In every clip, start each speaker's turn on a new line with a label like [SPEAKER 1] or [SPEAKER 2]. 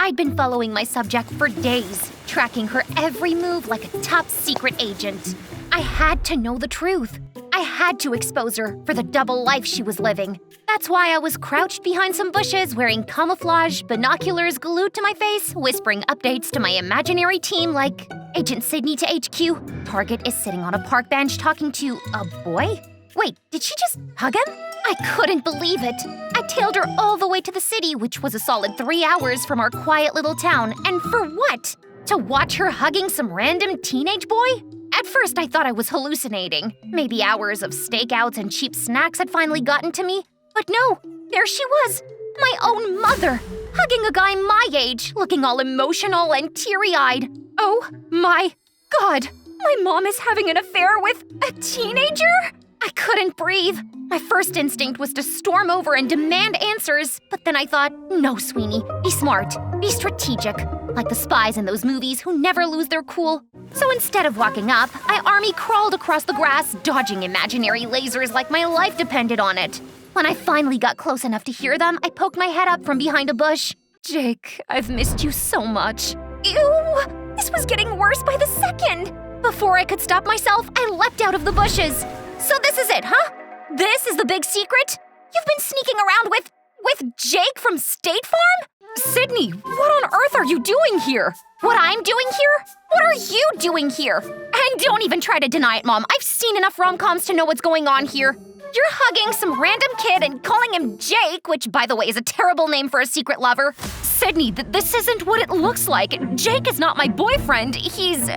[SPEAKER 1] I'd been following my subject for days, tracking her every move like a top-secret agent. I had to know the truth. I had to expose her for the double life she was living. That's why I was crouched behind some bushes, wearing camouflage, binoculars glued to my face, whispering updates to my imaginary team like, Agent Sydney to HQ. Target is sitting on a park bench talking to a boy? Wait, did she just hug him? I couldn't believe it. I tailed her all the way to the city, which was a solid 3 hours from our quiet little town. And for what? To watch her hugging some random teenage boy? At first, I thought I was hallucinating. Maybe hours of stakeouts and cheap snacks had finally gotten to me. But no, there she was, my own mother, hugging a guy my age, looking all emotional and teary-eyed. Oh my God, my mom is having an affair with a teenager? I couldn't breathe. My first instinct was to storm over and demand answers, but then I thought, no, Sweeney, be smart, be strategic, like the spies in those movies who never lose their cool. So instead of walking up, I army crawled across the grass, dodging imaginary lasers like my life depended on it. When I finally got close enough to hear them, I poked my head up from behind a bush. Jake, I've missed you so much. Ew! This was getting worse by the second. Before I could stop myself, I leapt out of the bushes. So this is it, huh? This is the big secret? You've been sneaking around with Jake from State Farm? Sydney, what on earth are you doing here? What I'm doing here? What are you doing here? And don't even try to deny it, Mom. I've seen enough rom-coms to know what's going on here. You're hugging some random kid and calling him Jake, which, by the way, is a terrible name for a secret lover. Sydney, this isn't what it looks like. Jake is not my boyfriend. He's...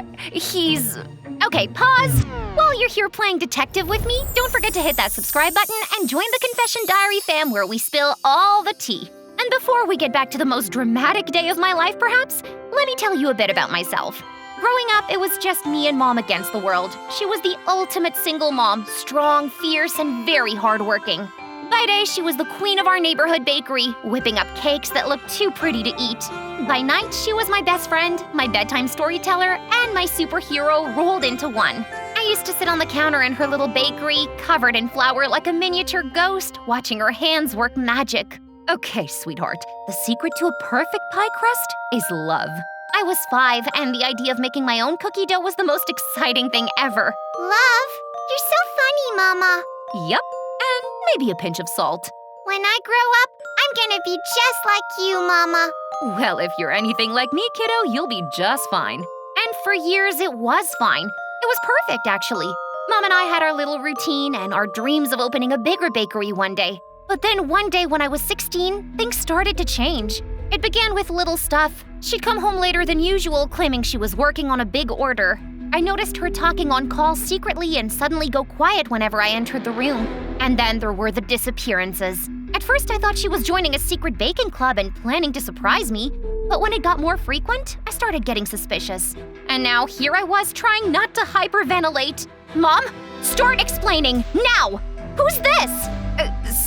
[SPEAKER 1] Okay, pause. While you're here playing detective with me, don't forget to hit that subscribe button and join the Confession Diary fam where we spill all the tea. And before we get back to the most dramatic day of my life, perhaps, let me tell you a bit about myself. Growing up, it was just me and Mom against the world. She was the ultimate single mom, strong, fierce, and very hardworking. By day, she was the queen of our neighborhood bakery, whipping up cakes that looked too pretty to eat. By night, she was my best friend, my bedtime storyteller, and my superhero rolled into one. I used to sit on the counter in her little bakery, covered in flour like a miniature ghost, watching her hands work magic. Okay, sweetheart, the secret to a perfect pie crust is love. I was 5, and the idea of making my own cookie dough was the most exciting thing ever.
[SPEAKER 2] Love? You're so funny, Mama.
[SPEAKER 1] Yup, and maybe a pinch of salt.
[SPEAKER 2] When I grow up, I'm gonna be just like you, Mama.
[SPEAKER 1] Well, if you're anything like me, kiddo, you'll be just fine. And for years, it was fine. It was perfect, actually. Mom and I had our little routine and our dreams of opening a bigger bakery one day. But then one day when I was 16, things started to change. It began with little stuff. She'd come home later than usual, claiming she was working on a big order. I noticed her talking on calls secretly and suddenly go quiet whenever I entered the room. And then there were the disappearances. At first, I thought she was joining a secret baking club and planning to surprise me. But when it got more frequent, I started getting suspicious. And now here I was trying not to hyperventilate. Mom, start explaining, now! Who's this?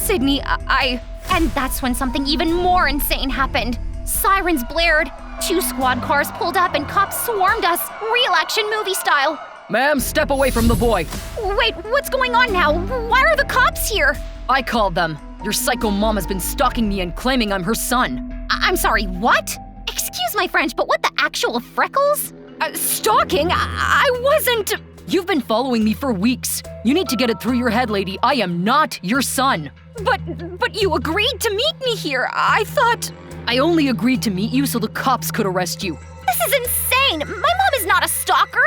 [SPEAKER 1] Sydney, And that's when something even more insane happened. Sirens blared, 2 squad cars pulled up, and cops swarmed us, real action movie style.
[SPEAKER 3] Ma'am, step away from the boy.
[SPEAKER 1] Wait, what's going on now? Why are the cops here?
[SPEAKER 3] I called them. Your psycho mom has been stalking me and claiming I'm her son.
[SPEAKER 1] I'm sorry, what? Excuse my French, but what the actual freckles? Stalking? I wasn't...
[SPEAKER 3] You've been following me for weeks. You need to get it through your head, lady. I am not your son.
[SPEAKER 1] But you agreed to meet me here. I thought...
[SPEAKER 3] I only agreed to meet you so the cops could arrest you.
[SPEAKER 1] This is insane! My mom is not a stalker!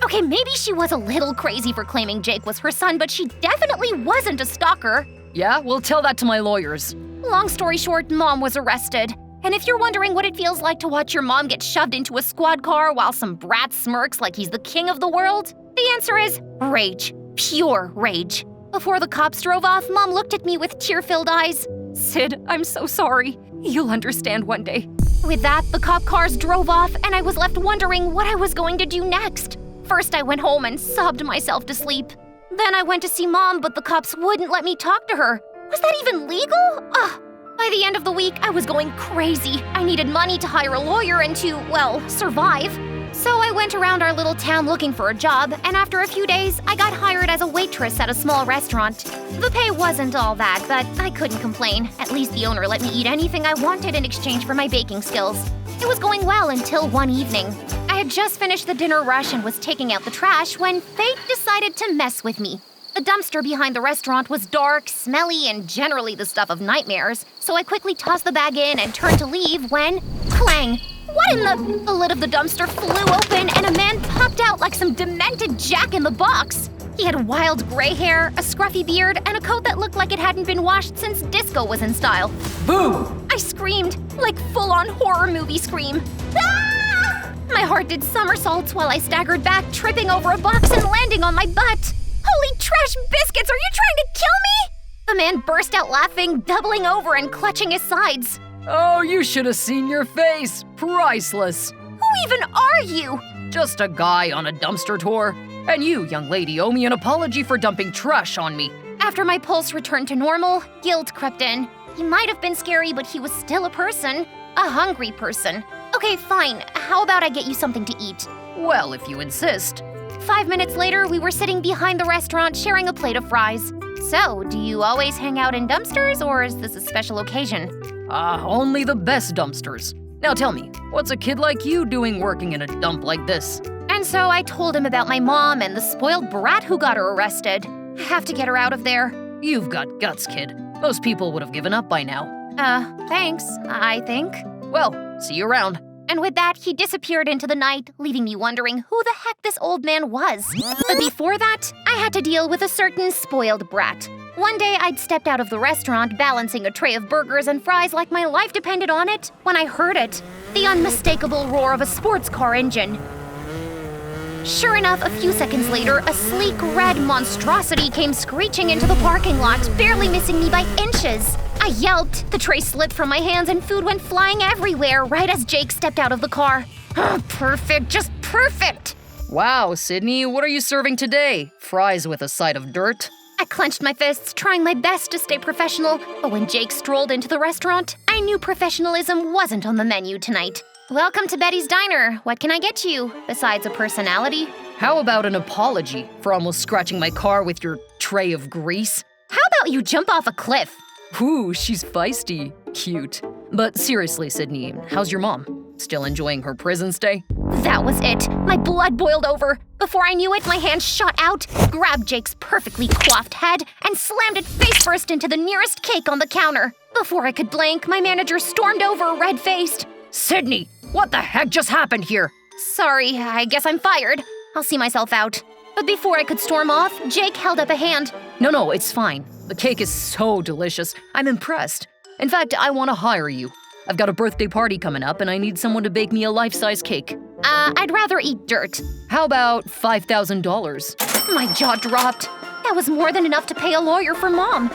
[SPEAKER 1] Okay, maybe she was a little crazy for claiming Jake was her son, but she definitely wasn't a stalker.
[SPEAKER 3] Yeah, we'll tell that to my lawyers.
[SPEAKER 1] Long story short, Mom was arrested. And if you're wondering what it feels like to watch your mom get shoved into a squad car while some brat smirks like he's the king of the world, the answer is rage. Pure rage. Before the cops drove off, Mom looked at me with tear-filled eyes. Sid, I'm so sorry. You'll understand one day. With that, the cop cars drove off, and I was left wondering what I was going to do next. First, I went home and sobbed myself to sleep. Then I went to see Mom, but the cops wouldn't let me talk to her. Was that even legal? Ugh. By the end of the week, I was going crazy. I needed money to hire a lawyer and to, well, survive. So I went around our little town looking for a job, and after a few days, I got hired as a waitress at a small restaurant. The pay wasn't all that, but I couldn't complain. At least the owner let me eat anything I wanted in exchange for my baking skills. It was going well until one evening. I had just finished the dinner rush and was taking out the trash when fate decided to mess with me. The dumpster behind the restaurant was dark, smelly, and generally the stuff of nightmares, so I quickly tossed the bag in and turned to leave when, clang! What in the lid of the dumpster flew open and a man popped out like some demented Jack in the Box. He had wild gray hair, a scruffy beard, and a coat that looked like it hadn't been washed since disco was in style.
[SPEAKER 3] Boo!
[SPEAKER 1] I screamed, like full-on horror movie scream. Ah! My heart did somersaults while I staggered back, tripping over a box and landing on my butt. Holy trash biscuits, are you trying to kill me? The man burst out laughing, doubling over and clutching his sides.
[SPEAKER 3] Oh, you should have seen your face. Priceless.
[SPEAKER 1] Who even are you?
[SPEAKER 3] Just a guy on a dumpster tour. And you, young lady, owe me an apology for dumping trash on me.
[SPEAKER 1] After my pulse returned to normal, guilt crept in. He might have been scary, but he was still a person. A hungry person. Okay, fine. How about I get you something to eat?
[SPEAKER 3] Well, if you insist.
[SPEAKER 1] 5 minutes later, we were sitting behind the restaurant sharing a plate of fries. So, do you always hang out in dumpsters, or is this a special occasion?
[SPEAKER 3] Only the best dumpsters. Now tell me, what's a kid like you doing working in a dump like this?
[SPEAKER 1] And so I told him about my mom and the spoiled brat who got her arrested. I have to get her out of there.
[SPEAKER 3] You've got guts, kid. Most people would have given up by now.
[SPEAKER 1] Thanks, I think.
[SPEAKER 3] Well, see you around.
[SPEAKER 1] And with that, he disappeared into the night, leaving me wondering who the heck this old man was. But before that, I had to deal with a certain spoiled brat. One day, I'd stepped out of the restaurant, balancing a tray of burgers and fries like my life depended on it, when I heard it. The unmistakable roar of a sports car engine. Sure enough, a few seconds later, a sleek red monstrosity came screeching into the parking lot, barely missing me by inches. I yelped, the tray slipped from my hands and food went flying everywhere right as Jake stepped out of the car. Perfect, just perfect!
[SPEAKER 3] Wow, Sydney, what are you serving today? Fries with a side of dirt?
[SPEAKER 1] I clenched my fists, trying my best to stay professional, but when Jake strolled into the restaurant, I knew professionalism wasn't on the menu tonight. Welcome to Betty's Diner. What can I get you, besides a personality?
[SPEAKER 3] How about an apology for almost scratching my car with your tray of grease?
[SPEAKER 1] How about you jump off a cliff?
[SPEAKER 3] Ooh, she's feisty. Cute. But seriously, Sydney, how's your mom? Still enjoying her prison stay?
[SPEAKER 1] That was it. My blood boiled over. Before I knew it, my hand shot out, grabbed Jake's perfectly coiffed head, and slammed it face first into the nearest cake on the counter. Before I could blink, my manager stormed over, red-faced.
[SPEAKER 3] Sydney, what the heck just happened here?
[SPEAKER 1] Sorry, I guess I'm fired. I'll see myself out. But before I could storm off, Jake held up a hand.
[SPEAKER 3] No, it's fine. The cake is so delicious. I'm impressed. In fact, I want to hire you. I've got a birthday party coming up and I need someone to bake me a life-size cake.
[SPEAKER 1] I'd rather eat dirt.
[SPEAKER 3] How about $5,000?
[SPEAKER 1] My jaw dropped. That was more than enough to pay a lawyer for Mom.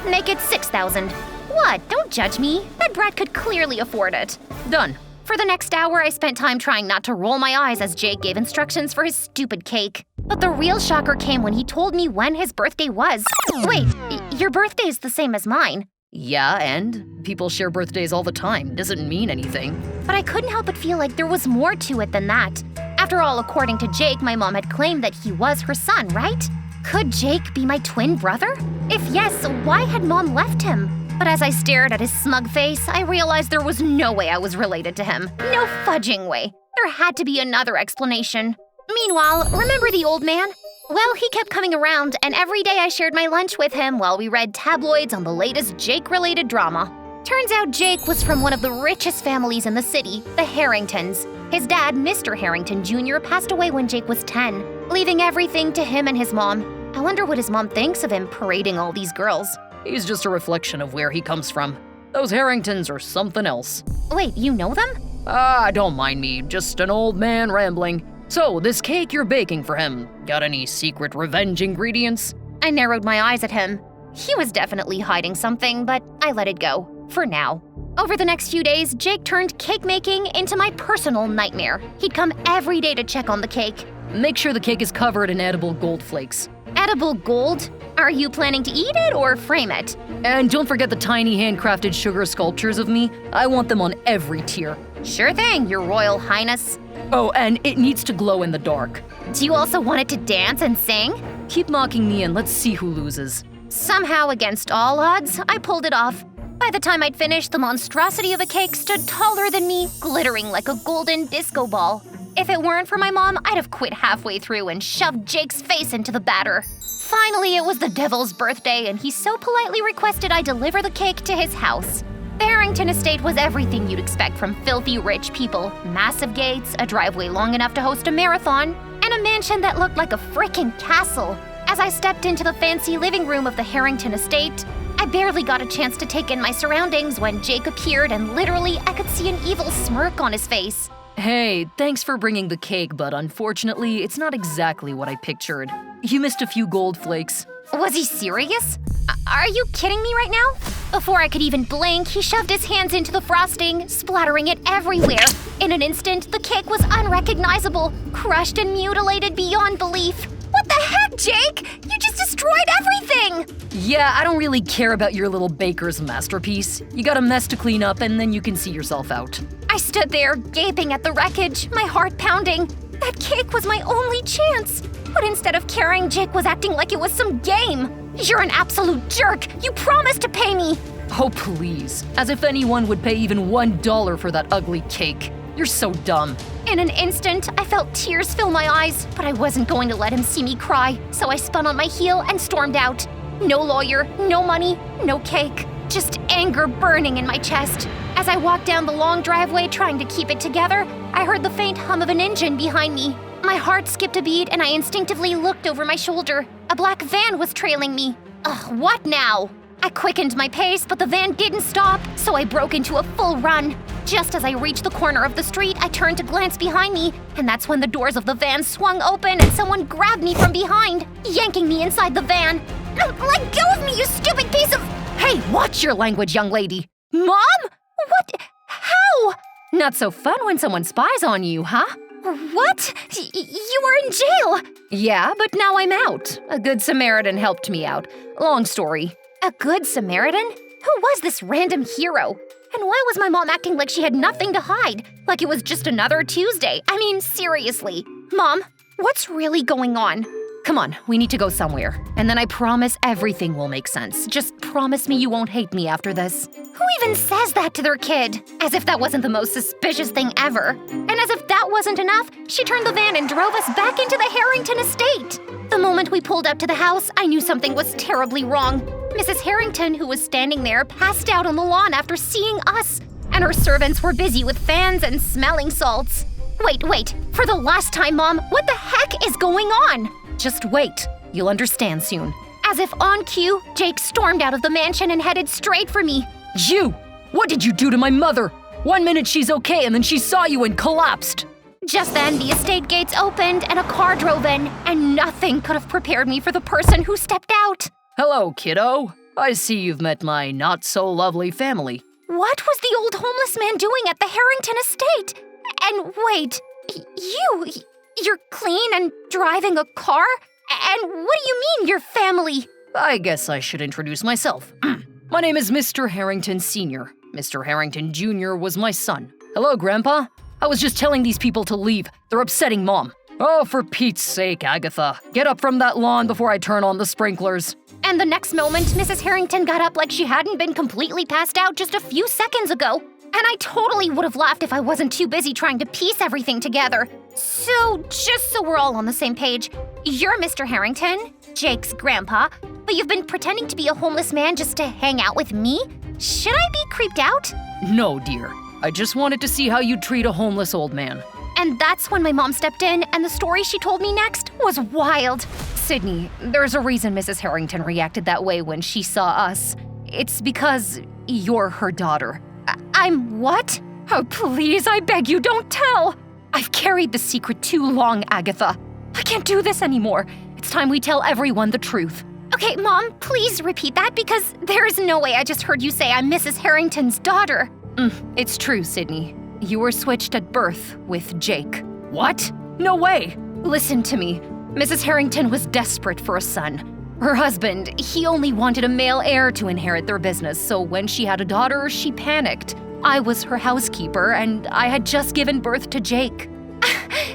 [SPEAKER 1] Make it $6,000. What? Don't judge me. That brat could clearly afford it.
[SPEAKER 3] Done.
[SPEAKER 1] For the next hour, I spent time trying not to roll my eyes as Jake gave instructions for his stupid cake. But the real shocker came when he told me when his birthday was. Wait, your birthday's the same as mine.
[SPEAKER 3] Yeah, and people share birthdays all the time. Doesn't mean anything.
[SPEAKER 1] But I couldn't help but feel like there was more to it than that. After all, according to Jake, my mom had claimed that he was her son, right? Could Jake be my twin brother? If yes, why had Mom left him? But as I stared at his smug face, I realized there was no way I was related to him. No fudging way. There had to be another explanation. Meanwhile, remember the old man? Well, he kept coming around, and every day I shared my lunch with him while we read tabloids on the latest Jake-related drama. Turns out Jake was from one of the richest families in the city, the Harringtons. His dad, Mr. Harrington Jr., passed away when Jake was 10, leaving everything to him and his mom. I wonder what his mom thinks of him parading all these girls.
[SPEAKER 3] He's just a reflection of where he comes from. Those Harringtons are something else.
[SPEAKER 1] Wait, you know them?
[SPEAKER 3] Don't mind me, just an old man rambling. So, this cake you're baking for him, got any secret revenge ingredients?
[SPEAKER 1] I narrowed my eyes at him. He was definitely hiding something, but I let it go, for now. Over the next few days, Jake turned cake making into my personal nightmare. He'd come every day to check on the cake.
[SPEAKER 3] Make sure the cake is covered in edible gold flakes.
[SPEAKER 1] Edible gold? Are you planning to eat it or frame it?
[SPEAKER 3] And don't forget the tiny handcrafted sugar sculptures of me. I want them on every tier.
[SPEAKER 1] Sure thing, Your Royal Highness.
[SPEAKER 3] Oh, and it needs to glow in the dark.
[SPEAKER 1] Do you also want it to dance and sing?
[SPEAKER 3] Keep mocking me and let's see who loses.
[SPEAKER 1] Somehow, against all odds, I pulled it off. By the time I'd finished, the monstrosity of a cake stood taller than me, glittering like a golden disco ball. If it weren't for my mom, I'd have quit halfway through and shoved Jake's face into the batter. Finally, it was the devil's birthday, and he so politely requested I deliver the cake to his house. The Harrington estate was everything you'd expect from filthy rich people. Massive gates, a driveway long enough to host a marathon, and a mansion that looked like a frickin' castle. As I stepped into the fancy living room of the Harrington estate, I barely got a chance to take in my surroundings when Jake appeared, and literally I could see an evil smirk on his face.
[SPEAKER 3] Hey, thanks for bringing the cake, but unfortunately, it's not exactly what I pictured. You missed a few gold flakes.
[SPEAKER 1] Was he serious? Are you kidding me right now? Before I could even blink, he shoved his hands into the frosting, splattering it everywhere. In an instant, the cake was unrecognizable, crushed and mutilated beyond belief. What the heck, Jake? You just destroyed everything!
[SPEAKER 3] Yeah, I don't really care about your little baker's masterpiece. You got a mess to clean up and then you can see yourself out.
[SPEAKER 1] I stood there, gaping at the wreckage, my heart pounding. That cake was my only chance. But instead of caring, Jake was acting like it was some game. You're an absolute jerk! You promised to pay me!
[SPEAKER 3] Oh, please. As if anyone would pay even $1 for that ugly cake. You're so dumb.
[SPEAKER 1] In an instant, I felt tears fill my eyes, but I wasn't going to let him see me cry, so I spun on my heel and stormed out. No lawyer, no money, no cake. Just anger burning in my chest. As I walked down the long driveway trying to keep it together, I heard the faint hum of an engine behind me. My heart skipped a beat and I instinctively looked over my shoulder. A black van was trailing me. Ugh, what now? I quickened my pace, but the van didn't stop, so I broke into a full run. Just as I reached the corner of the street, I turned to glance behind me, and that's when the doors of the van swung open and someone grabbed me from behind, yanking me inside the van. Let go of me, you stupid piece of—
[SPEAKER 3] Hey, watch your language, young lady.
[SPEAKER 1] Mom? What? How?
[SPEAKER 3] Not so fun when someone spies on you, huh?
[SPEAKER 1] What? You were in jail!
[SPEAKER 3] Yeah, but now I'm out. A good Samaritan helped me out. Long story.
[SPEAKER 1] A good Samaritan? Who was this random hero? And why was my mom acting like she had nothing to hide? Like it was just another Tuesday? I mean, seriously. Mom, what's really going on?
[SPEAKER 3] Come on, we need to go somewhere. And then I promise everything will make sense. Just promise me you won't hate me after this.
[SPEAKER 1] Who even says that to their kid? As if that wasn't the most suspicious thing ever. And as if that wasn't enough, she turned the van and drove us back into the Harrington estate. The moment we pulled up to the house, I knew something was terribly wrong. Mrs. Harrington, who was standing there, passed out on the lawn after seeing us. And her servants were busy with fans and smelling salts. Wait. For the last time, Mom, what the heck is going on?
[SPEAKER 3] Just wait. You'll understand soon.
[SPEAKER 1] As if on cue, Jake stormed out of the mansion and headed straight for me.
[SPEAKER 3] You! What did you do to my mother? 1 minute she's okay and then she saw you and collapsed.
[SPEAKER 1] Just then, the estate gates opened and a car drove in, and nothing could have prepared me for the person who stepped out.
[SPEAKER 3] Hello, kiddo. I see you've met my not-so-lovely family.
[SPEAKER 1] What was the old homeless man doing at the Harrington estate? And wait, you're clean and driving a car? And what do you mean, your family?
[SPEAKER 3] I guess I should introduce myself. My name is Mr. Harrington Sr. Mr. Harrington Jr. was my son. Hello, Grandpa. I was just telling these people to leave. They're upsetting Mom. Oh, for Pete's sake, Agatha. Get up from that lawn before I turn on the sprinklers.
[SPEAKER 1] And the next moment, Mrs. Harrington got up like she hadn't been completely passed out just a few seconds ago. And I totally would have laughed if I wasn't too busy trying to piece everything together. So, just so we're all on the same page, you're Mr. Harrington, Jake's grandpa, but you've been pretending to be a homeless man just to hang out with me? Should I be creeped out?
[SPEAKER 3] No, dear. I just wanted to see how you treat a homeless old man.
[SPEAKER 1] And that's when my mom stepped in, and the story she told me next was wild.
[SPEAKER 3] Sydney, there's a reason Mrs. Harrington reacted that way when she saw us. It's because you're her daughter.
[SPEAKER 1] I'm what?
[SPEAKER 3] Oh, please, I beg you, don't tell! I've carried the secret too long, Agatha. I can't do this anymore. It's time we tell everyone the truth.
[SPEAKER 1] Okay, Mom, please repeat that because there is no way I just heard you say I'm Mrs. Harrington's daughter.
[SPEAKER 3] It's true, Sydney. You were switched at birth with Jake. What? No way! Listen to me. Mrs. Harrington was desperate for a son. Her husband, he only wanted a male heir to inherit their business, so when she had a daughter, she panicked. I was her housekeeper, and I had just given birth to Jake.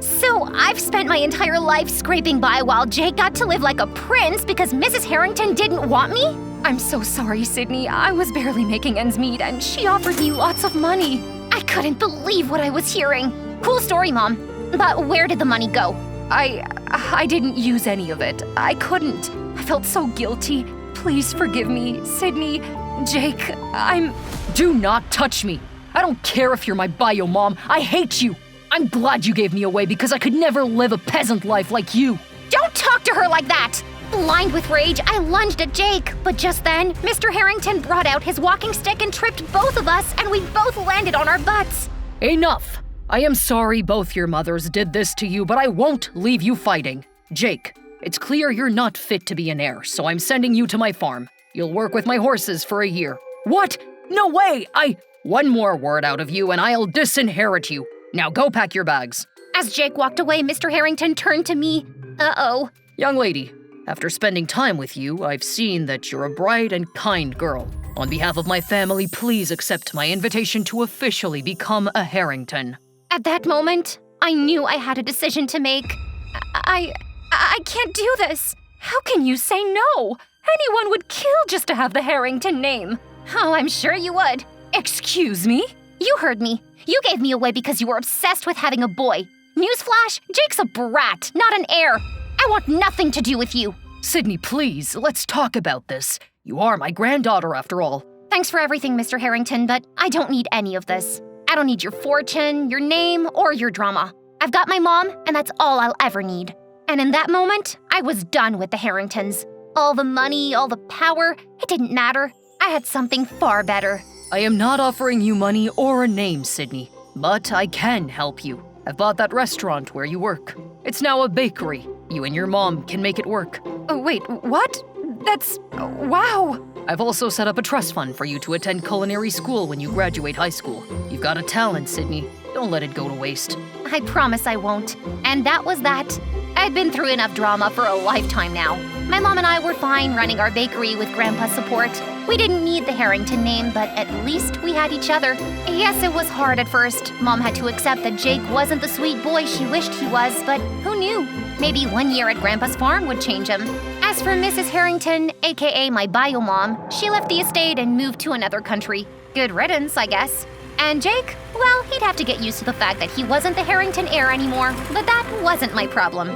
[SPEAKER 1] So I've spent my entire life scraping by while Jake got to live like a prince because Mrs. Harrington didn't want me?
[SPEAKER 3] I'm so sorry, Sydney. I was barely making ends meet, and she offered me lots of money.
[SPEAKER 1] I couldn't believe what I was hearing. Cool story, Mom. But where did the money go?
[SPEAKER 3] I didn't use any of it. I couldn't. I felt so guilty. Please forgive me, Sydney. Jake, Do not touch me. I don't care if you're my bio mom. I hate you. I'm glad you gave me away because I could never live a peasant life like you.
[SPEAKER 1] Don't talk to her like that! Blind with rage, I lunged at Jake, but just then, Mr. Harrington brought out his walking stick and tripped both of us, and we both landed on our butts.
[SPEAKER 3] Enough! I am sorry both your mothers did this to you, but I won't leave you fighting. Jake, it's clear you're not fit to be an heir, so I'm sending you to my farm. You'll work with my horses for a year. What? No way! One more word out of you and I'll disinherit you. Now go pack your bags.
[SPEAKER 1] As Jake walked away, Mr. Harrington turned to me. Uh-oh.
[SPEAKER 3] Young lady, after spending time with you, I've seen that you're a bright and kind girl. On behalf of my family, please accept my invitation to officially become a Harrington.
[SPEAKER 1] At that moment, I knew I had a decision to make. I can't do this.
[SPEAKER 3] How can you say no? Anyone would kill just to have the Harrington name.
[SPEAKER 1] Oh, I'm sure you would.
[SPEAKER 3] Excuse me?
[SPEAKER 1] You heard me. You gave me away because you were obsessed with having a boy. Newsflash, Jake's a brat, not an heir. I want nothing to do with you.
[SPEAKER 3] Sydney, please, let's talk about this. You are my granddaughter after all.
[SPEAKER 1] Thanks for everything, Mr. Harrington, but I don't need any of this. I don't need your fortune, your name, or your drama. I've got my mom, and that's all I'll ever need. And in that moment, I was done with the Harringtons. All the money, all the power, it didn't matter. I had something far better.
[SPEAKER 3] I am not offering you money or a name, Sydney, but I can help you. I've bought that restaurant where you work. It's now a bakery. You and your mom can make it work.
[SPEAKER 1] Oh, wait, what? Wow!
[SPEAKER 3] I've also set up a trust fund for you to attend culinary school when you graduate high school. You've got a talent, Sydney. Don't let it go to waste.
[SPEAKER 1] I promise I won't. And that was that. I'd been through enough drama for a lifetime now. My mom and I were fine running our bakery with Grandpa's support. We didn't need the Harrington name, but at least we had each other. Yes, it was hard at first. Mom had to accept that Jake wasn't the sweet boy she wished he was, but who knew? Maybe 1 year at Grandpa's farm would change him. As for Mrs. Harrington, aka my bio mom, she left the estate and moved to another country. Good riddance, I guess. And Jake, well, he'd have to get used to the fact that he wasn't the Harrington heir anymore, but that wasn't my problem.